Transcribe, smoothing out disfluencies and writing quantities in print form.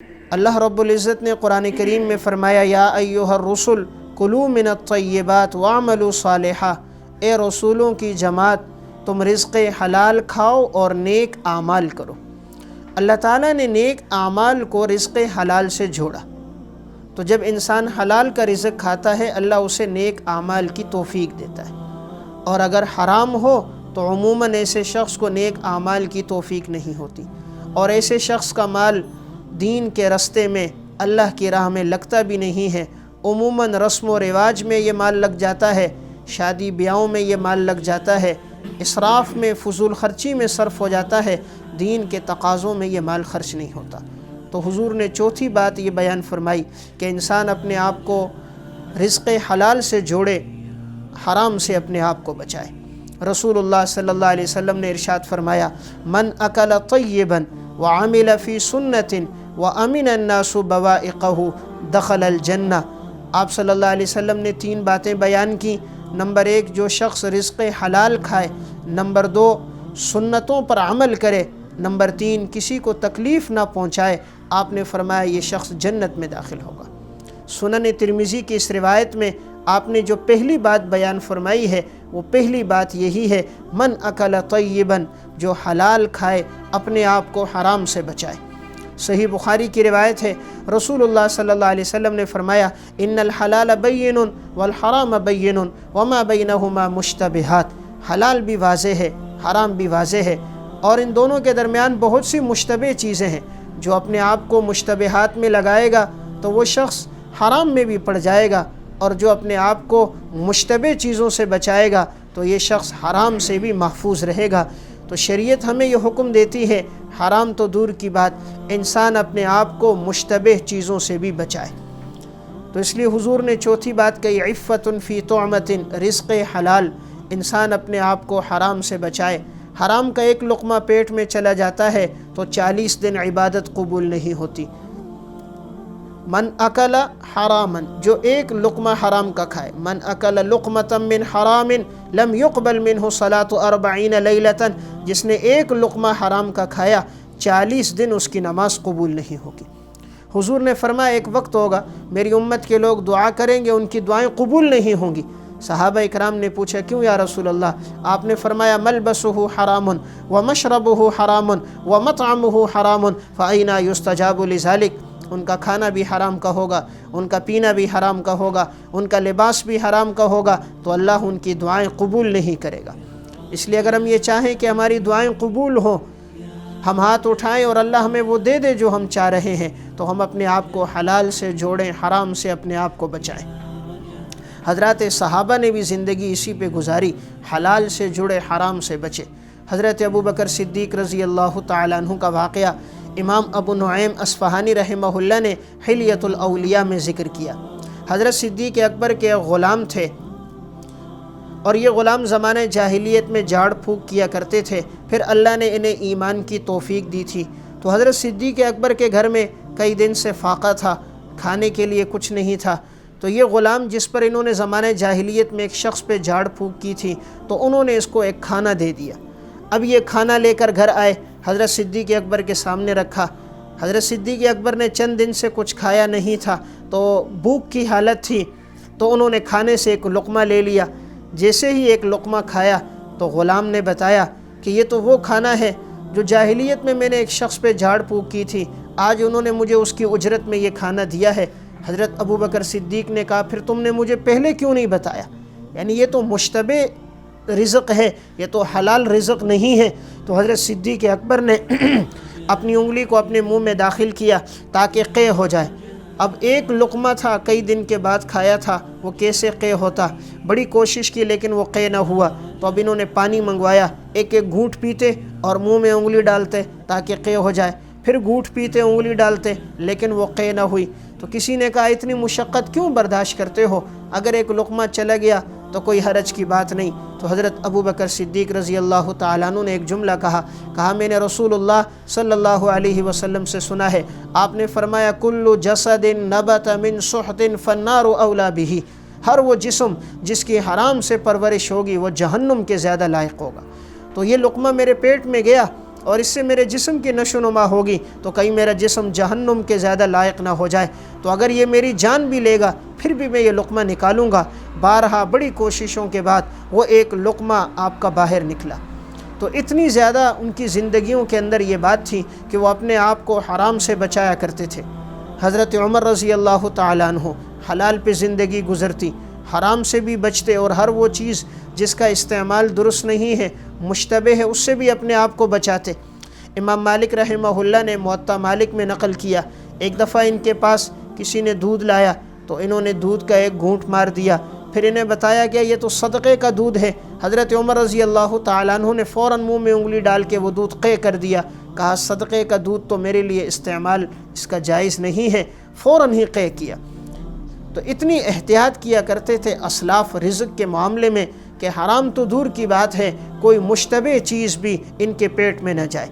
اللہ رب العزت نے قرآن کریم میں فرمایا یا ایھا الرسل کلوا من الطیبات واعملوا صالحا، اے رسولوں کی جماعت تم رزق حلال کھاؤ اور نیک اعمال کرو۔ اللہ تعالیٰ نے نیک اعمال کو رزق حلال سے جوڑا، تو جب انسان حلال کا رزق کھاتا ہے اللہ اسے نیک اعمال کی توفیق دیتا ہے، اور اگر حرام ہو تو عموماً ایسے شخص کو نیک اعمال کی توفیق نہیں ہوتی، اور ایسے شخص کا مال دین کے رستے میں اللہ کی راہ میں لگتا بھی نہیں ہے، عموماً رسم و رواج میں یہ مال لگ جاتا ہے، شادی بیاہوں میں یہ مال لگ جاتا ہے، اسراف میں فضول خرچی میں صرف ہو جاتا ہے، دین کے تقاضوں میں یہ مال خرچ نہیں ہوتا۔ تو حضور نے چوتھی بات یہ بیان فرمائی کہ انسان اپنے آپ کو رزق حلال سے جوڑے، حرام سے اپنے آپ کو بچائے۔ رسول اللہ صلی اللہ علیہ وسلم نے ارشاد فرمایا من اکل طیبا وعمل فی سنت وامن الناس بوائقہ دخل الجنہ۔ آپ صلی اللہ علیہ وسلم نے 3 باتیں بیان کی۔ نمبر 1 جو شخص رزق حلال کھائے، نمبر 2 سنتوں پر عمل کرے، نمبر 3 کسی کو تکلیف نہ پہنچائے، آپ نے فرمایا یہ شخص جنت میں داخل ہوگا۔ سنن ترمذی کی اس روایت میں آپ نے جو پہلی بات بیان فرمائی ہے وہ پہلی بات یہی ہے من اکل طیبا، جو حلال کھائے اپنے آپ کو حرام سے بچائے۔ صحیح بخاری کی روایت ہے، رسول اللہ صلی اللہ علیہ وسلم نے فرمایا ان الحلال بین والحرام بین وما بینہما مشتبہات، حلال بھی واضح ہے، حرام بھی واضح ہے، اور ان دونوں کے درمیان بہت سی مشتبہ چیزیں ہیں۔ جو اپنے آپ کو مشتبہات میں لگائے گا تو وہ شخص حرام میں بھی پڑ جائے گا، اور جو اپنے آپ کو مشتبہ چیزوں سے بچائے گا تو یہ شخص حرام سے بھی محفوظ رہے گا۔ تو شریعت ہمیں یہ حکم دیتی ہے حرام تو دور کی بات، انسان اپنے آپ کو مشتبہ چیزوں سے بھی بچائے۔ تو اس لیے حضور نے چوتھی بات کہی عفت فی طعمۃ، رزق حلال، انسان اپنے آپ کو حرام سے بچائے۔ حرام کا ایک لقمہ پیٹ میں چلا جاتا ہے تو 40 دن عبادت قبول نہیں ہوتی۔ من اکل حراما، جو ایک لقمہ حرام کا کھائے، من اکل لقمۃ من حرام لم يقبل منہ صلاۃ 40 لیلۃ، جس نے ایک لقمہ حرام کا کھایا 40 دن اس کی نماز قبول نہیں ہوگی۔ حضور نے فرمایا ایک وقت ہوگا میری امت کے لوگ دعا کریں گے ان کی دعائیں قبول نہیں ہوں گی۔ صحابہ اکرام نے پوچھا کیوں یا رسول اللہ؟ آپ نے فرمایا ملبسہ حرام ومشربہ حرام ومطعمہ حرام فأینى یستجاب لذلک، ان کا کھانا بھی حرام کا ہوگا، ان کا پینا بھی حرام کا ہوگا، ان کا لباس بھی حرام کا ہوگا، تو اللہ ان کی دعائیں قبول نہیں کرے گا۔ اس لیے اگر ہم یہ چاہیں کہ ہماری دعائیں قبول ہوں، ہم ہاتھ اٹھائیں اور اللہ ہمیں وہ دے دے جو ہم چاہ رہے ہیں، تو ہم اپنے آپ کو حلال سے جوڑیں، حرام سے اپنے آپ کو بچائیں۔ حضرات صحابہ نے بھی زندگی اسی پہ گزاری، حلال سے جڑے، حرام سے بچے۔ حضرت ابو بکر صدیق رضی اللہ تعالیٰ عنہ کا واقعہ امام ابو نعیم اصفہانی رحمہ اللہ نے حلیۃ الاولیاء میں ذکر کیا۔ حضرت صدیق اکبر کے غلام تھے، اور یہ غلام زمانہ جاہلیت میں جھاڑ پھونک کیا کرتے تھے، پھر اللہ نے انہیں ایمان کی توفیق دی تھی۔ تو حضرت صدیق اکبر کے گھر میں کئی دن سے فاقہ تھا، کھانے کے لیے کچھ نہیں تھا، تو یہ غلام جس پر انہوں نے زمانہ جاہلیت میں ایک شخص پہ جھاڑ پھونک کی تھی تو انہوں نے اس کو ایک کھانا دے دیا۔ اب یہ کھانا لے کر گھر آئے، حضرت صدیق اکبر کے سامنے رکھا۔ حضرت صدیق اکبر نے چند دن سے کچھ کھایا نہیں تھا تو بھوک کی حالت تھی، تو انہوں نے کھانے سے ایک لقمہ لے لیا۔ جیسے ہی ایک لقمہ کھایا تو غلام نے بتایا کہ یہ تو وہ کھانا ہے جو جاہلیت میں میں نے ایک شخص پہ جھاڑ پھونک کی تھی، آج انہوں نے مجھے اس کی اجرت میں یہ کھانا دیا ہے۔ حضرت ابو بکر صدیق نے کہا پھر تم نے مجھے پہلے کیوں نہیں بتایا؟ یعنی یہ تو مشتبہ رزق ہے، یہ تو حلال رزق نہیں ہے۔ تو حضرت صدیق اکبر نے اپنی انگلی کو اپنے منہ میں داخل کیا تاکہ قے ہو جائے۔ اب ایک لقمہ تھا، کئی دن کے بعد کھایا تھا، وہ کیسے قے ہوتا؟ بڑی کوشش کی لیکن وہ قے نہ ہوا، تو اب انہوں نے پانی منگوایا، ایک ایک گھونٹ پیتے اور منہ میں انگلی ڈالتے تاکہ قے ہو جائے، پھر گھونٹ پیتے انگلی ڈالتے لیکن وہ قے نہ ہوئی۔ تو کسی نے کہا اتنی مشقت کیوں برداشت کرتے ہو؟ اگر ایک لقمہ چلا گیا تو کوئی حرج کی بات نہیں۔ تو حضرت ابو بکر صدیق رضی اللہ تعالیٰ عنہ نے ایک جملہ کہا میں نے رسول اللہ صلی اللہ علیہ وسلم سے سنا ہے، آپ نے فرمایا کل جسد نبت من سحت فالنار اولا بہ، ہر وہ جسم جس کی حرام سے پرورش ہوگی وہ جہنم کے زیادہ لائق ہوگا۔ تو یہ لقمہ میرے پیٹ میں گیا اور اس سے میرے جسم کی نشو و نما ہوگی تو کہیں میرا جسم جہنم کے زیادہ لائق نہ ہو جائے، تو اگر یہ میری جان بھی لے گا پھر بھی میں یہ لقمہ نکالوں گا۔ بارہا بڑی کوششوں کے بعد وہ ایک لقمہ آپ کا باہر نکلا۔ تو اتنی زیادہ ان کی زندگیوں کے اندر یہ بات تھی کہ وہ اپنے آپ کو حرام سے بچایا کرتے تھے۔ حضرت عمر رضی اللہ تعالیٰ عنہ حلال پہ زندگی گزرتی، حرام سے بھی بچتے، اور ہر وہ چیز جس کا استعمال درست نہیں ہے، مشتبہ ہے، اس سے بھی اپنے آپ کو بچاتے۔ امام مالک رحمہ اللہ نے موطا مالک میں نقل کیا، ایک دفعہ ان کے پاس کسی نے دودھ لایا تو انہوں نے دودھ کا ایک گھونٹ مار دیا، پھر انہیں بتایا گیا یہ تو صدقے کا دودھ ہے۔ حضرت عمر رضی اللہ تعالیٰ عنہ نے فوراً منہ میں انگلی ڈال کے وہ دودھ قے کر دیا، کہا صدقے کا دودھ تو میرے لیے استعمال اس کا جائز نہیں ہے، فوراً ہی قے کیا۔ تو اتنی احتیاط کیا کرتے تھے اسلاف رزق کے معاملے میں کہ حرام تو دور کی بات ہے، کوئی مشتبہ چیز بھی ان کے پیٹ میں نہ جائے۔